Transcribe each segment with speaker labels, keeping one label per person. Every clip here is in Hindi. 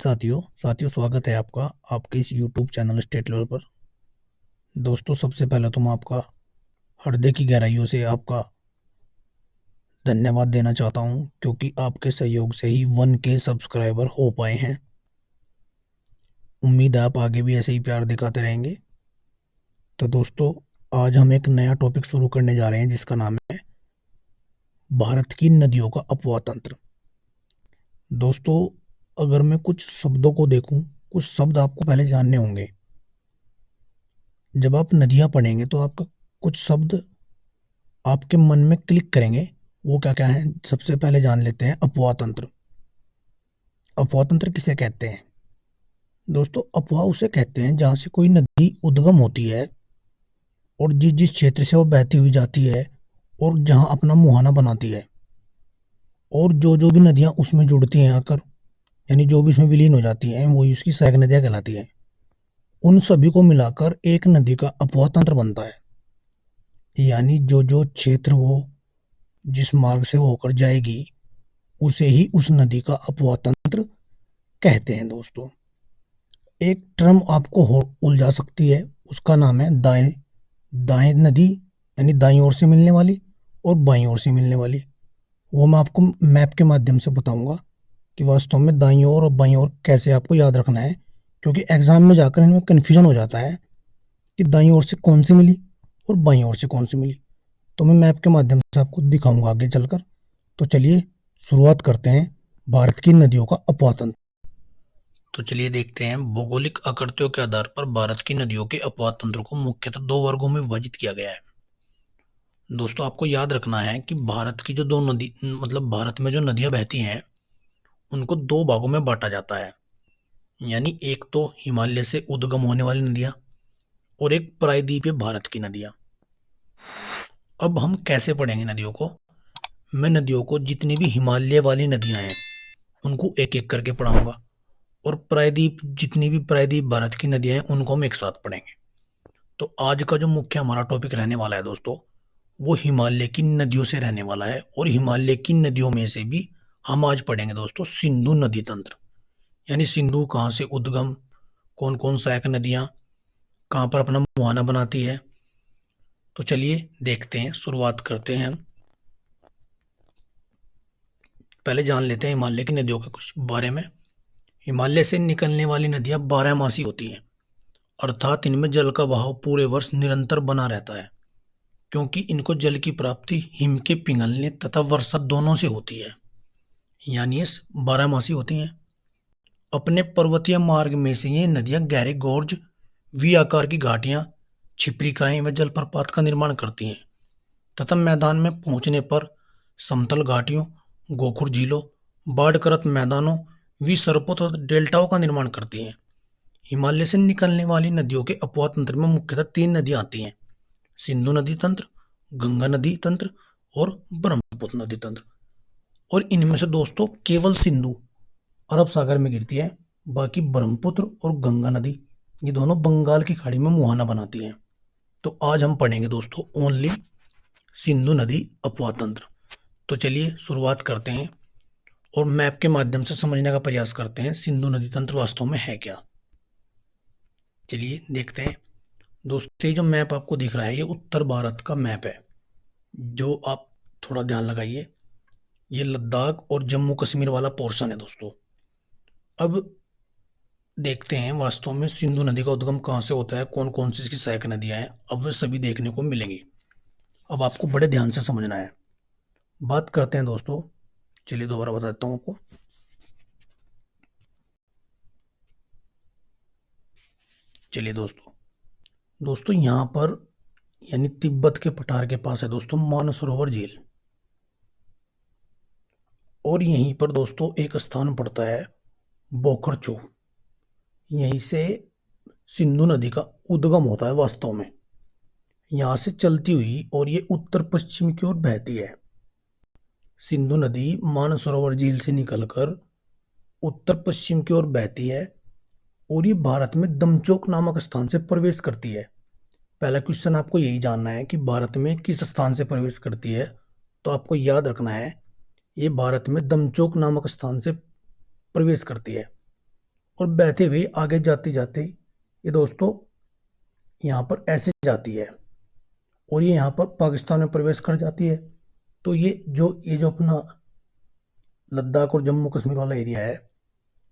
Speaker 1: साथियों स्वागत है आपका आपके इस YouTube चैनल स्टेट लेवल पर। दोस्तों, सबसे पहले तो मैं आपका हृदय की गहराइयों से आपका धन्यवाद देना चाहता हूं, क्योंकि आपके सहयोग से ही 1K सब्सक्राइबर हो पाए हैं। उम्मीद है आप आगे भी ऐसे ही प्यार दिखाते रहेंगे। तो दोस्तों, आज हम एक नया टॉपिक शुरू करने जा रहे हैं जिसका नाम है भारत की नदियों का अपवाह तंत्र। दोस्तों, अगर मैं कुछ शब्दों को देखूं, कुछ शब्द आपको पहले जानने होंगे। जब आप नदियां पढ़ेंगे तो आपका कुछ शब्द आपके मन में क्लिक करेंगे। वो क्या क्या है, सबसे पहले जान लेते हैं अपवाह तंत्र। अपवाह तंत्र किसे कहते हैं? दोस्तों, अपवाह उसे कहते हैं जहां से कोई नदी उद्गम होती है और जिस जिस क्षेत्र से वो बहती हुई जाती है और जहां अपना मुहाना बनाती है, और जो जो भी नदियां उसमें जुड़ती हैं आकर, यानी जो भी इसमें विलीन हो जाती हैं, वही उसकी सहायक नदियां कहलाती हैं। उन सभी को मिलाकर एक नदी का अपवाह तंत्र बनता है। यानी जो जो क्षेत्र वो जिस मार्ग से वो होकर जाएगी, उसे ही उस नदी का अपवाह तंत्र कहते हैं। दोस्तों, एक टर्म आपको हो उलझा सकती है, उसका नाम है दाएं दाएं नदी, यानी दाईं ओर से मिलने वाली और बाईं ओर से मिलने वाली। वो मैं आपको मैप के माध्यम से बताऊंगा कि वास्तव में दाईं ओर और बाईं ओर कैसे आपको याद रखना है, क्योंकि एग्जाम में जाकर इनमें कन्फ्यूजन हो जाता है कि दाईं ओर से कौन सी मिली और बाईं ओर से कौन सी मिली। तो मैं मैप के माध्यम से आपको दिखाऊंगा आगे चलकर। तो चलिए शुरुआत करते हैं भारत की नदियों का अपवाह तंत्र। तो चलिए देखते हैं, भौगोलिक आकृतियों के आधार पर भारत की नदियों के अपवाह तंत्र को मुख्यतः दो वर्गों में विभाजित किया गया है। दोस्तों, आपको याद रखना है कि भारत की जो दो नदी मतलब भारत में जो नदियां बहती हैं, उनको दो भागों में बांटा जाता है। यानी एक तो हिमालय से उद्गम होने वाली नदियां और एक प्रायद्वीपीय भारत की नदियां। अब हम कैसे पढ़ेंगे नदियों को? मैं नदियों को जितनी भी हिमालय वाली नदियां हैं उनको एक एक करके पढ़ाऊंगा, और प्रायद्वीप जितनी भी प्रायद्वीप भारत की नदियां हैं उनको हम एक साथ पढ़ेंगे। तो आज का जो मुख्य हमारा टॉपिक रहने वाला है दोस्तों, वो हिमालय की नदियों से रहने वाला है। और हिमालय की नदियों में से भी हम आज पढ़ेंगे दोस्तों सिंधु नदी तंत्र। यानी सिंधु कहाँ से उद्गम, कौन कौन सहायक नदियां कहाँ पर अपना मुहाना बनाती है। तो चलिए देखते हैं, शुरुआत करते हैं। पहले जान लेते हैं हिमालय की नदियों के कुछ बारे में। हिमालय से निकलने वाली नदियां 12 मासी होती हैं, अर्थात इनमें जल का बहाव पूरे वर्ष निरंतर बना रहता है, क्योंकि इनको जल की प्राप्ति हिम के पिघलने तथा वर्षा दोनों से होती है। यानी ये 12 मासी होती हैं। अपने पर्वतीय मार्ग में से ये नदियां गहरे गोर्ज, वी आकार की घाटियां, छिपरिकाएं व जलप्रपात का निर्माण करती हैं तथा मैदान में पहुंचने पर समतल घाटियों, गोखुर झीलों, बाढ़कृत मैदानों, विसर्पों तथा डेल्टाओं का निर्माण करती हैं। हिमालय से निकलने वाली नदियों के अपवाह तंत्र में मुख्यतः तीन नदियां आती हैं: सिंधु नदी तंत्र, गंगा नदी तंत्र और ब्रह्मपुत्र नदी तंत्र। और इनमें से दोस्तों केवल सिंधु अरब सागर में गिरती है, बाकी ब्रह्मपुत्र और गंगा नदी ये दोनों बंगाल की खाड़ी में मुहाना बनाती हैं। तो आज हम पढ़ेंगे दोस्तों ओनली सिंधु नदी अपवाह तंत्र। तो चलिए शुरुआत करते हैं और मैप के माध्यम से समझने का प्रयास करते हैं सिंधु नदी तंत्र वास्तव में है क्या। चलिए देखते हैं दोस्तों, ये जो मैप आपको दिख रहा है ये उत्तर भारत का मैप है। जो आप थोड़ा ध्यान लगाइए, ये लद्दाख और जम्मू कश्मीर वाला पोर्शन है दोस्तों। अब देखते हैं वास्तव में सिंधु नदी का उद्गम कहाँ से होता है, कौन कौन सी इसकी सहायक नदियां हैं। अब वे सभी देखने को मिलेंगी। अब आपको बड़े ध्यान से समझना है। बात करते हैं दोस्तों, चलिए दोबारा बता देता हूँ आपको। चलिए दोस्तों, यहाँ पर यानी तिब्बत के पठार के पास है दोस्तों मानसरोवर झील। और यहीं पर दोस्तों एक स्थान पड़ता है बोखरचू। यहीं से सिंधु नदी का उद्गम होता है वास्तव में, यहाँ से चलती हुई, और ये उत्तर पश्चिम की ओर बहती है। सिंधु नदी मानसरोवर झील से निकलकर उत्तर पश्चिम की ओर बहती है और ये भारत में दमचोक नामक स्थान से प्रवेश करती है। पहला क्वेश्चन आपको यही जानना है कि भारत में किस स्थान से प्रवेश करती है। तो आपको याद रखना है ये भारत में दमचोक नामक स्थान से प्रवेश करती है। और बहते हुए आगे जाते जाते ये दोस्तों यहाँ पर ऐसे जाती है और ये यहाँ पर पाकिस्तान में प्रवेश कर जाती है। तो ये जो अपना लद्दाख और जम्मू कश्मीर वाला एरिया है,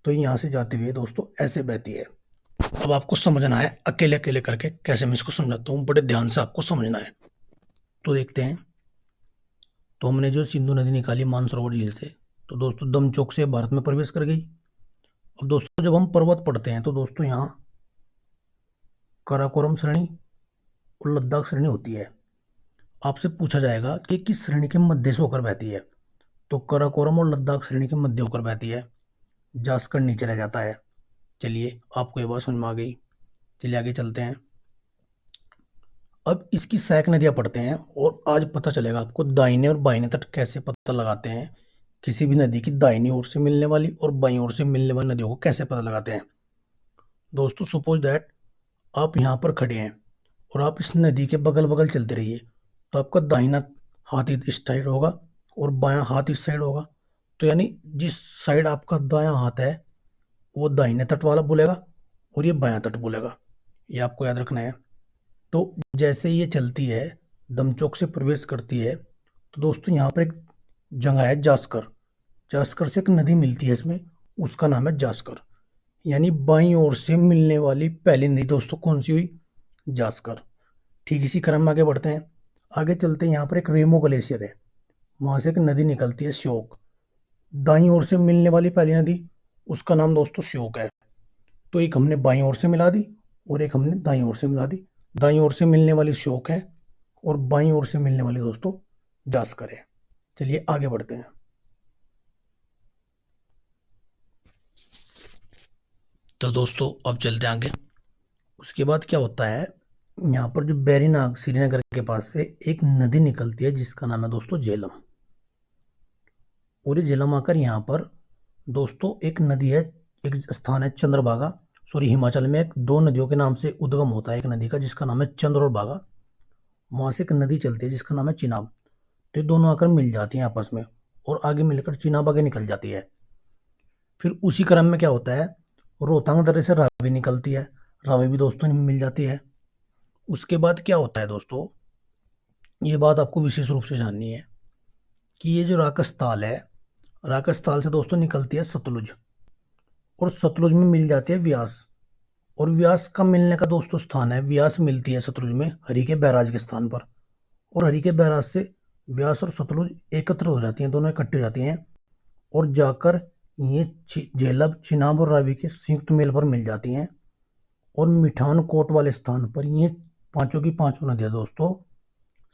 Speaker 1: तो ये यहाँ से जाते हुए दोस्तों ऐसे बहती है। अब आपको समझना है अकेले अकेले करके कैसे मैं इसको समझाता हूँ, बड़े ध्यान से आपको समझना है। तो देखते हैं। तो हमने जो सिंधु नदी निकाली मानसरोवर झील से, तो दोस्तों दमचौक से भारत में प्रवेश कर गई। अब दोस्तों जब हम पर्वत पढ़ते हैं तो दोस्तों यहाँ काराकोरम श्रेणी और लद्दाख श्रेणी होती है। आपसे पूछा जाएगा कि किस श्रेणी के मध्य से होकर बहती है, तो काराकोरम और लद्दाख श्रेणी के मध्य होकर बहती है। जास्कर नीचे रह जाता है। चलिए आपको ये बात समझ में आ गई। चलिए आगे चलते हैं। अब इसकी सहायक नदियां पढ़ते हैं और आज पता चलेगा आपको दाहिने और बाइने तट कैसे पता लगाते हैं। किसी भी नदी की दाहिनी ओर से मिलने वाली और बाईं ओर से मिलने वाली नदियों को कैसे पता लगाते हैं। दोस्तों सपोज दैट आप यहाँ पर खड़े हैं और आप इस नदी के बगल बगल चलते रहिए, तो आपका दाहिना हाथ इस साइड होगा और बायां हाथ इस साइड होगा। तो यानी जिस साइड आपका दायां हाथ है वो दाहिने तट वाला बोलेगा और ये बायां तट बोलेगा। ये आपको याद रखना है। तो जैसे ये चलती है, दमचौक से प्रवेश करती है, तो दोस्तों यहाँ पर एक जगह है जास्कर। जास्कर से एक नदी मिलती है इसमें, उसका नाम है जास्कर। यानी बाईं ओर से मिलने वाली पहली नदी दोस्तों कौन सी हुई? जास्कर। ठीक इसी क्रम में आगे बढ़ते हैं। आगे चलते हैं। यहाँ पर एक रेमो ग्लेशियर है, वहाँ से एक नदी निकलती है श्योक। दाईं ओर से मिलने वाली पहली नदी, उसका नाम दोस्तों श्योक है। तो एक हमने बाईं ओर से मिला दी और एक हमने दाईं ओर से मिला दी। दाईं ओर से मिलने वाली श्योक है और बाईं ओर से मिलने वाली दोस्तों जास्कर है। चलिए आगे बढ़ते हैं। तो दोस्तों अब चलते हैं आगे। उसके बाद क्या होता है, यहाँ पर जो बैरीनाग श्रीनगर के पास से एक नदी निकलती है जिसका नाम है दोस्तों झेलम। और ये झेलम आकर यहाँ पर दोस्तों एक नदी है, एक स्थान है चंद्रभागा। सॉरी, हिमाचल में एक दो नदियों के नाम से उद्गम होता है एक नदी का जिसका नाम है चंद्र और भागा। वहाँ से एक नदी चलती है जिसका नाम है चिनाब। तो ये दोनों आकर मिल जाती हैं आपस में और आगे मिलकर चिनाब आगे निकल जाती है। फिर उसी क्रम में क्या होता है, रोहतांग दर्रे से रावी निकलती है, रावी भी दोस्तों मिल जाती है। उसके बाद क्या होता है दोस्तों, ये बात आपको विशेष रूप से जाननी है कि ये जो राकस ताल है, राकस ताल से दोस्तों निकलती है सतलुज और सतलुज में मिल जाती है व्यास। और व्यास का मिलने का दोस्तों स्थान है, व्यास मिलती है सतलुज में हरि के बैराज के स्थान पर। और हरि के बैराज से व्यास और सतलुज एकत्र हो जाती हैं, दोनों इकट्ठी हो जाती हैं और जाकर ये झेलम चिनाब और रावी के संयुक्त मेल पर मिल जाती हैं। और मिठान कोट वाले स्थान पर ये पांचों की पांचों नदियां दोस्तों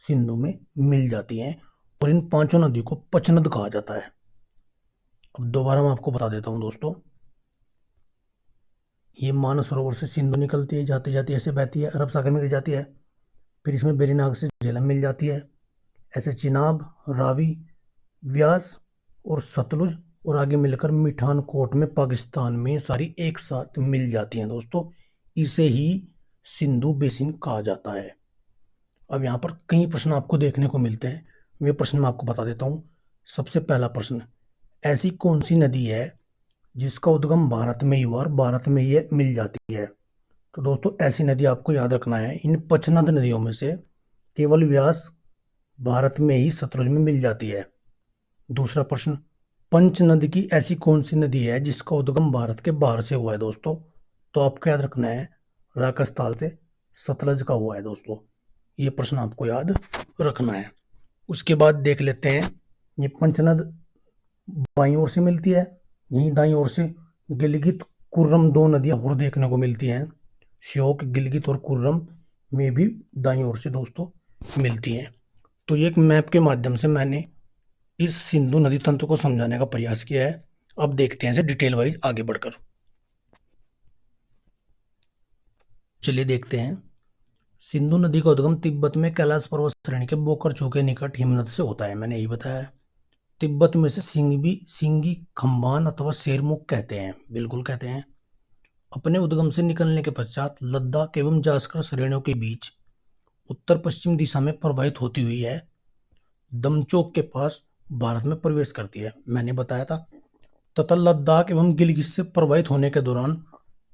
Speaker 1: सिंधु में मिल जाती हैं और इन पांचों नदियों को पचनद कहा जाता है। अब दोबारा मैं आपको बता देता हूँ दोस्तों, ये मानस सरोवर से सिंधु निकलती है, जाती जाती ऐसे बहती है, अरब सागर में गिर जाती है। फिर इसमें बेरीनाग से झेलम मिल जाती है, ऐसे चिनाब, रावी, व्यास और सतलुज और आगे मिलकर मिठान कोट में पाकिस्तान में सारी एक साथ मिल जाती हैं दोस्तों। इसे ही सिंधु बेसिन कहा जाता है। अब यहाँ पर कई प्रश्न आपको देखने को मिलते हैं, वे प्रश्न मैं आपको बता देता हूँ। सबसे पहला प्रश्न, ऐसी कौन सी नदी है जिसका उद्गम भारत में ही हुआ और भारत में ये मिल जाती है? तो दोस्तों ऐसी नदी आपको याद रखना है, इन पचनद नदियों में से केवल व्यास भारत में ही सतलुज में मिल जाती है। दूसरा प्रश्न, पंच नदी की ऐसी कौन सी नदी है जिसका उद्गम भारत के बाहर से हुआ है दोस्तों? तो आपको याद रखना है, राकसताल से सतलज का हुआ है दोस्तों। ये प्रश्न आपको याद रखना है। उसके बाद देख लेते हैं, ये पंचनद बाईं ओर से मिलती है, यहीं दाईं ओर से गिलगित कुर्रम दो नदियां और देखने को मिलती हैं। श्योक, गिलगित और कुर्रम में भी दाईं ओर से दोस्तों मिलती हैं। तो ये एक मैप के माध्यम से मैंने इस सिंधु नदी तंत्र को समझाने का प्रयास किया है। अब देखते हैं इसे डिटेल वाइज आगे बढ़कर। चलिए देखते हैं। सिंधु नदी का उद्गम तिब्बत में कैलाश पर्वत श्रेणी के बोकरचू के निकट हिमनद से होता है, मैंने यही बताया है। तिब्बत में से सिंगी खम्बान अथवा शेरमुख कहते हैं, बिल्कुल कहते हैं। अपने उद्गम से निकलने के पश्चात लद्दाख एवं जास्कर श्रेणियों के बीच उत्तर पश्चिम दिशा में प्रवाहित होती हुई है दमचौक के पास भारत में प्रवेश करती है, मैंने बताया था। तथा लद्दाख एवं गिलगित से प्रभावित होने के दौरान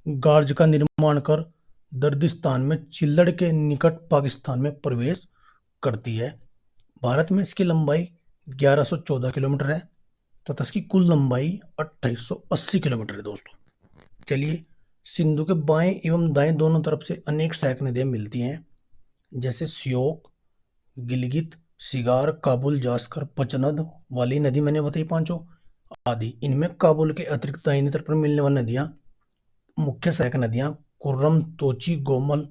Speaker 1: गार्ज का निर्माण कर दर्दिस्तान में चिल्लड़ के निकट पाकिस्तान में प्रवेश करती है। भारत में इसकी लंबाई 1114 किलोमीटर है तथा इसकी कुल लंबाई 2880 किलोमीटर है दोस्तों। चलिए, सिंधु के बाएं एवं दाएं दोनों तरफ से अनेक सहायक नदियां मिलती हैं, जैसे श्योक, गिलगित, सिगार, काबुल, जास्कर, पचनद वाली नदी मैंने बताई पांचों आदि। इनमें काबुल के अतिरिक्त दाहिने तट पर मिलने वाली नदियां, मुख्य सहायक नदियां कुर्रम, तोची, गोमल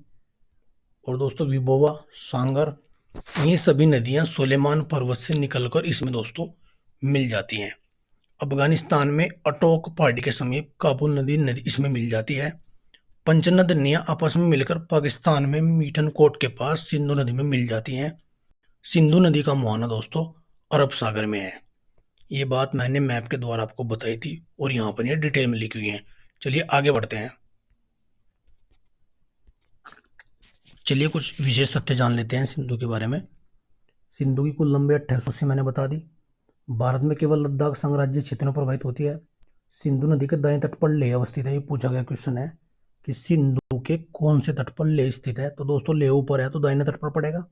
Speaker 1: और दोस्तों विबोवा, सांगर, ये सभी नदियां सुलेमान पर्वत से निकलकर इसमें दोस्तों मिल जाती हैं। अफगानिस्तान में अटोक पहाड़ी के समीप काबुल नदी इसमें मिल जाती है। पंचनद नदियां आपस में मिलकर पाकिस्तान में मीठनकोट के पास सिंधु नदी में मिल जाती हैं। सिंधु नदी का मुहाना दोस्तों अरब सागर में है। ये बात मैंने मैप के द्वारा आपको बताई थी और यहाँ पर ये डिटेल में लिखी हुई है। चलिए आगे बढ़ते हैं। चलिए कुछ विशेष तथ्य जान लेते हैं सिंधु के बारे में। सिंधु की कुल लंबाई 2880 मैंने बता दी। भारत में केवल लद्दाख संघराज्य क्षेत्र में प्रभावित होती है। सिंधु नदी के दाएं तट पर लेह अवस्थित है। ये पूछा गया क्वेश्चन है कि सिंधु के कौन से तट पर लेह स्थित है, तो दोस्तों लेह ऊपर है तो दाहिने तट पर पड़ेगा।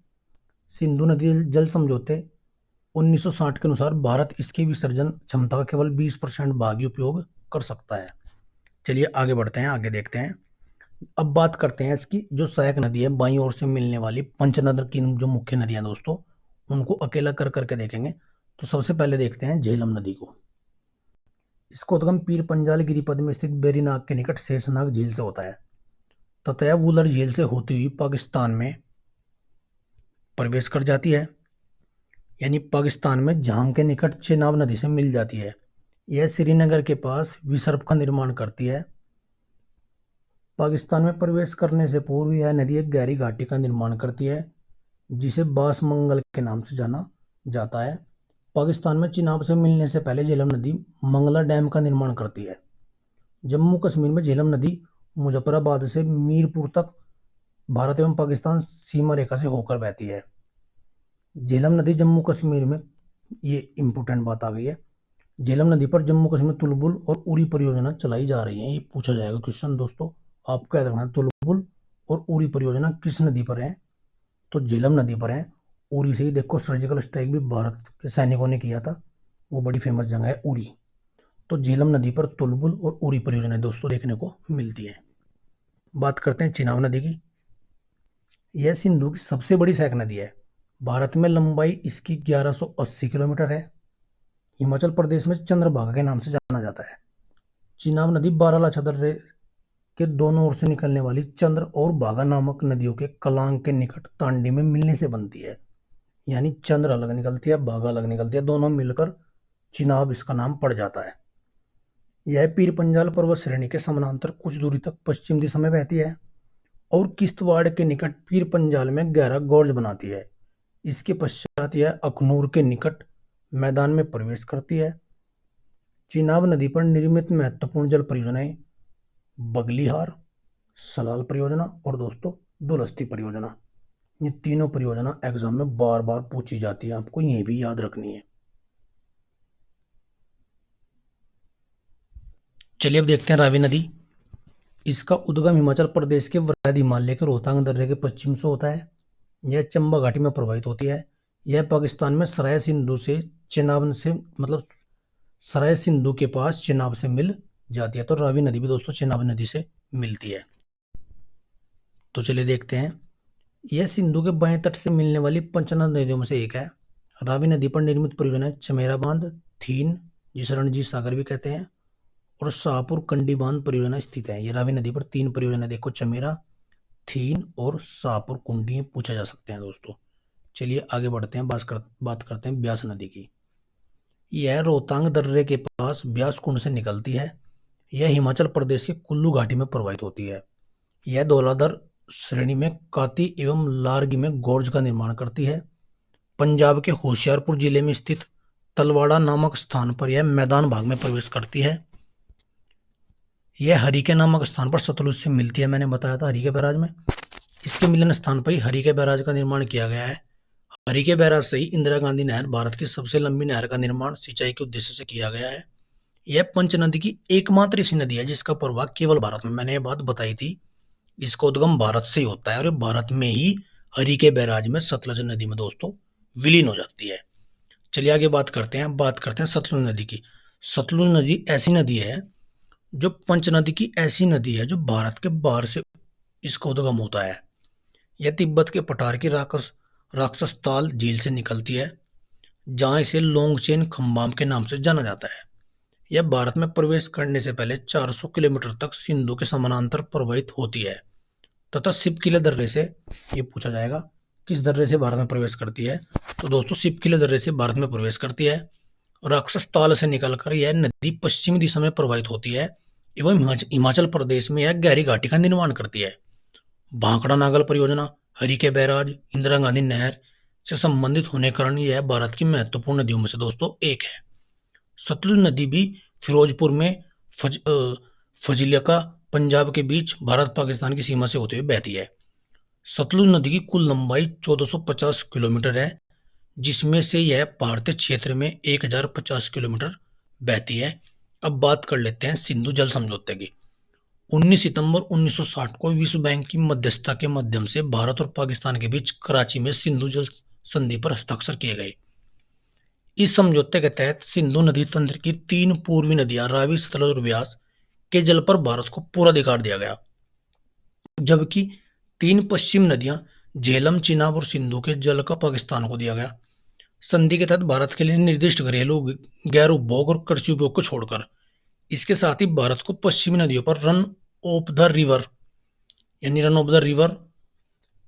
Speaker 1: सिंधु नदी जल समझौते 1960 के अनुसार भारत इसके विसर्जन क्षमता का केवल 20% भाग उपयोग कर सकता है। चलिए आगे बढ़ते हैं, आगे देखते हैं। अब बात करते हैं इसकी जो सहायक नदी है बाईं ओर से मिलने वाली पंचनद की जो मुख्य नदियां दोस्तों, उनको अकेला कर करके देखेंगे। तो सबसे पहले देखते हैं झेलम नदी को। इसका उद्गम पीर पंजाल गिरिपद में स्थित बेरीनाग के निकट शेषनाग झील से होता है तथा यह वुलर झील से होती हुई पाकिस्तान में प्रवेश कर जाती है, यानी पाकिस्तान में झांग के निकट चेनाब नदी से मिल जाती है। यह श्रीनगर के पास विसर्प का निर्माण करती है। पाकिस्तान में प्रवेश करने से पूर्व यह नदी एक गहरी घाटी का निर्माण करती है जिसे बासमंगल के नाम से जाना जाता है। पाकिस्तान में चिनाब से मिलने से पहले झेलम नदी मंगला डैम का निर्माण करती है। जम्मू कश्मीर में झेलम नदी मुजफ्फराबाद से मीरपुर तक भारत एवं पाकिस्तान सीमा रेखा से होकर बहती है। झेलम नदी जम्मू कश्मीर में, ये इंपॉर्टेंट बात आ गई है, झेलम नदी पर जम्मू कश्मीर तुलबुल और उरी परियोजना चलाई जा रही है। ये पूछा जाएगा क्वेश्चन दोस्तों, आपको याद रखना है तुलबुल और उरी परियोजना किस नदी पर है, तो झेलम नदी पर है। उरी से ही देखो सर्जिकल स्ट्राइक भी भारत के सैनिकों ने किया था, वो बड़ी फेमस जगह है उरी। तो झेलम नदी पर तुलबुल और उरी परियोजना दोस्तों देखने को मिलती है। बात करते हैं चिनाब नदी की। यह सिंधु की सबसे बड़ी सहायक नदी है। भारत में लंबाई इसकी 1180 किलोमीटर है। हिमाचल प्रदेश में चंद्रभागा के नाम से जाना जाता है। चिनाब नदी बारालाचा दर्रे के दोनों ओर से निकलने वाली चंद्र और भागा नामक नदियों के कलांग के निकट तांडी में मिलने से बनती है, यानी चंद्र अलग निकलती है, भागा अलग निकलती है, दोनों मिलकर चिनाब इसका नाम पड़ जाता है। यह पीर पंजाल पर्वत श्रेणी के समानांतर कुछ दूरी तक पश्चिम दिशा में बहती है और किश्तवाड़ के निकट पीर पंजाल में गहरा गोर्ज बनाती है। इसके पश्चात यह अखनूर के निकट मैदान में प्रवेश करती है। चिनाब नदी पर निर्मित महत्वपूर्ण जल परियोजनाएं बगलीहार, सलाल परियोजना और दोस्तों दुलस्ती परियोजना। ये तीनों परियोजना एग्जाम में बार बार पूछी जाती है, आपको ये भी याद रखनी है। चलिए अब देखते हैं रावी नदी। इसका उद्गम हिमाचल प्रदेश के वृहद हिमालय के रोहतांग दर्रे के पश्चिम से होता है। यह चंबा घाटी में प्रवाहित होती है। यह पाकिस्तान में सराय सिंधु से चेनाब से सराय सिंधु के पास चेनाब से मिल जाती है। तो रावी नदी भी दोस्तों चेनाब नदी से मिलती है। तो चलिए देखते हैं। यह सिंधु के बाएं तट से मिलने वाली पंचनद नदियों में से एक है। रावी नदी पर निर्मित परियोजना चमेरा बांध, थीन, जिसे रणजीत सागर भी कहते हैं, और शाहपुर कंडी बांध परियोजना स्थित है। ये रावी नदी पर 3 परियोजना देखो, चमेरा, थीन और शाहपुर कुंडी पूछा जा सकते हैं दोस्तों। चलिए आगे बढ़ते हैं, बात करते हैं ब्यास नदी की। यह रोहतांग दर्रे के पास ब्यास कुंड से निकलती है। यह हिमाचल प्रदेश के कुल्लू घाटी में प्रवाहित होती है। यह धौलाधर श्रेणी में काती एवं लारगी में गोर्ज का निर्माण करती है। पंजाब के होशियारपुर जिले में स्थित तलवाड़ा नामक स्थान पर यह मैदान भाग में प्रवेश करती है। यह हरिके नामक स्थान पर सतलुज से मिलती है, मैंने बताया था हरिके बैराज में। इसके मिलन स्थान पर ही हरिके बैराज का निर्माण किया गया है। हरिके बैराज से ही इंदिरा गांधी नहर, भारत की सबसे लंबी नहर का निर्माण सिंचाई के उद्देश्य से किया गया है। यह पंच नदी की एकमात्र ऐसी नदी है जिसका प्रवाह केवल भारत में, मैंने ये बात बताई थी, इसका उद्गम भारत से ही होता है और ये भारत में ही हरि के बैराज में सतलज नदी में दोस्तों विलीन हो जाती है। चलिए आगे बात करते हैं सतलुज नदी की। सतलुज नदी ऐसी नदी है जो पंच नदी की ऐसी नदी है जो भारत के बाहर से इसका उद्गम होता है। यह तिब्बत के पठार की राक्षस ताल झील से निकलती है, जहां इसे लोंगचेन खम्बाम के नाम से जाना जाता है। यह भारत में प्रवेश करने से पहले 400 किलोमीटर तक सिंधु के समानांतर प्रवाहित होती है तथा सिपकिले दर्रे से, ये पूछा जाएगा किस दर्रे से भारत में प्रवेश करती है, तो दोस्तों सिपकिले दर्रे से भारत में प्रवेश करती है। राक्षस ताल से निकलकर यह नदी पश्चिमी दिशा में प्रवाहित होती है एवं हिमाचल प्रदेश में यह गहरी घाटी का निर्माण करती है। भांकड़ा नागल परियोजना, हरि के बैराज, इंदिरा गांधी नहर से संबंधित होने के कारण यह भारत की महत्वपूर्ण नदियों में से दोस्तों एक है। सतलुज नदी भी फिरोजपुर में फजिलका पंजाब के बीच भारत पाकिस्तान की सीमा से होते हुए बहती है। सतलुज नदी की कुल लंबाई 1450 किलोमीटर है, जिसमें से यह भारतीय क्षेत्र में 1050 किलोमीटर बहती है। अब बात कर लेते हैं सिंधु जल समझौते की। 19 सितंबर 1960 को विश्व बैंक की मध्यस्थता के माध्यम से भारत और पाकिस्तान के बीच कराची में सिंधु जल संधि पर हस्ताक्षर किए गए। इस समझौते के तहत सिंधु नदी तंत्र की 3 पूर्वी नदियां रावी, सतलज और व्यास के जल पर भारत को पूरा अधिकार दिया गया, जबकि 3 पश्चिम नदियां झेलम, चिनाब और सिंधु के जल का पाकिस्तान को दिया गया। संधि के तहत भारत के लिए निर्दिष्ट घरेलू, गैर उपभोग और कृषि उपयोग को छोड़कर इसके साथ ही भारत को पश्चिमी नदियों पर रन ऑफ द रिवर यानी run of the river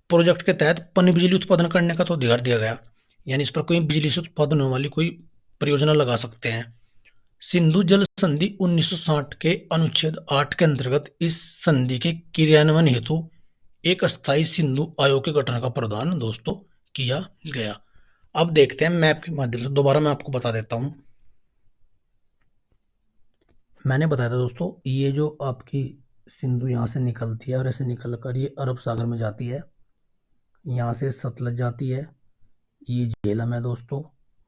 Speaker 1: project के तहत पन बिजली उत्पादन करने का तो अधिकार दिया गया, यानी इस पर कोई बिजली से उत्पादन होने वाली कोई परियोजना लगा सकते हैं। सिंधु जल संधि 1960 के अनुच्छेद 8 के अंतर्गत इस संधि के क्रियान्वयन हेतु एक अस्थायी सिंधु आयोग के गठन का प्रावधान दोस्तों किया गया। अब देखते हैं मैप के माध्यम से, दोबारा मैं आपको बता देता हूं। मैंने बताया था दोस्तों, ये जो आपकी सिंधु यहाँ से निकलती है और ऐसे निकल कर ये अरब सागर में जाती है, यहाँ से सतलज जाती है, ये झेलम है दोस्तों,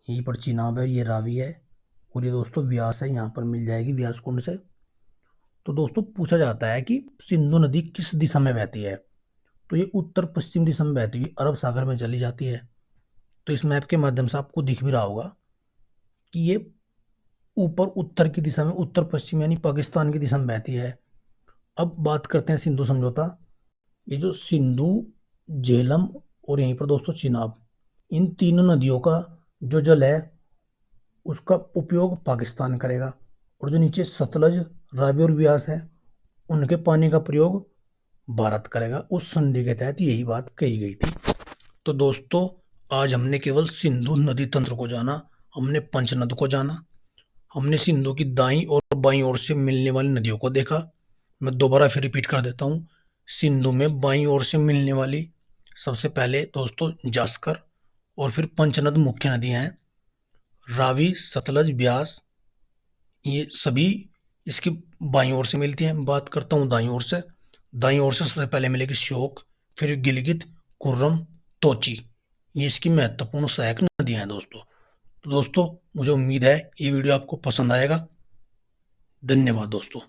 Speaker 1: यहीं पर चिनाब है, ये रावी है और ये दोस्तों व्यास है, यहाँ पर मिल जाएगी व्यास कुंड से। तो दोस्तों पूछा जाता है कि सिंधु नदी किस दिशा में बहती है, तो ये उत्तर पश्चिम दिशा में बहती हुई अरब सागर में चली जाती है। तो इस मैप के माध्यम से आपको दिख भी रहा होगा कि ये ऊपर उत्तर की दिशा में, उत्तर पश्चिम यानी पाकिस्तान की दिशा में बहती है। अब बात करते हैं सिंधु समझौता। ये जो सिंधु, झेलम और यहीं पर दोस्तों चिनाब, इन तीनों नदियों का जो जल है उसका उपयोग पाकिस्तान करेगा और जो नीचे सतलज, रावी और व्यास है उनके पानी का प्रयोग भारत करेगा। उस संधि के तहत यही बात कही गई थी। तो दोस्तों आज हमने केवल सिंधु नदी तंत्र को जाना, हमने पंचनद को जाना, हमने सिंधु की दाईं और बाईं ओर से मिलने वाली नदियों को देखा। मैं दोबारा फिर रिपीट कर देता हूँ। सिंधु में बाईं ओर से मिलने वाली सबसे पहले दोस्तों जास्कर और फिर पंचनद मुख्य नदियां हैं, रावी, सतलज, ब्यास, ये सभी इसकी बाईं ओर से मिलती हैं। बात करता हूँ दाईं ओर से। दाईं ओर से सबसे पहले मिलेगी श्योक, फिर गिलगित, कुर्रम, तोची, ये इसकी महत्वपूर्ण सहायक नदियां हैं दोस्तों। तो दोस्तों मुझे उम्मीद है ये वीडियो आपको पसंद आएगा। धन्यवाद दोस्तों।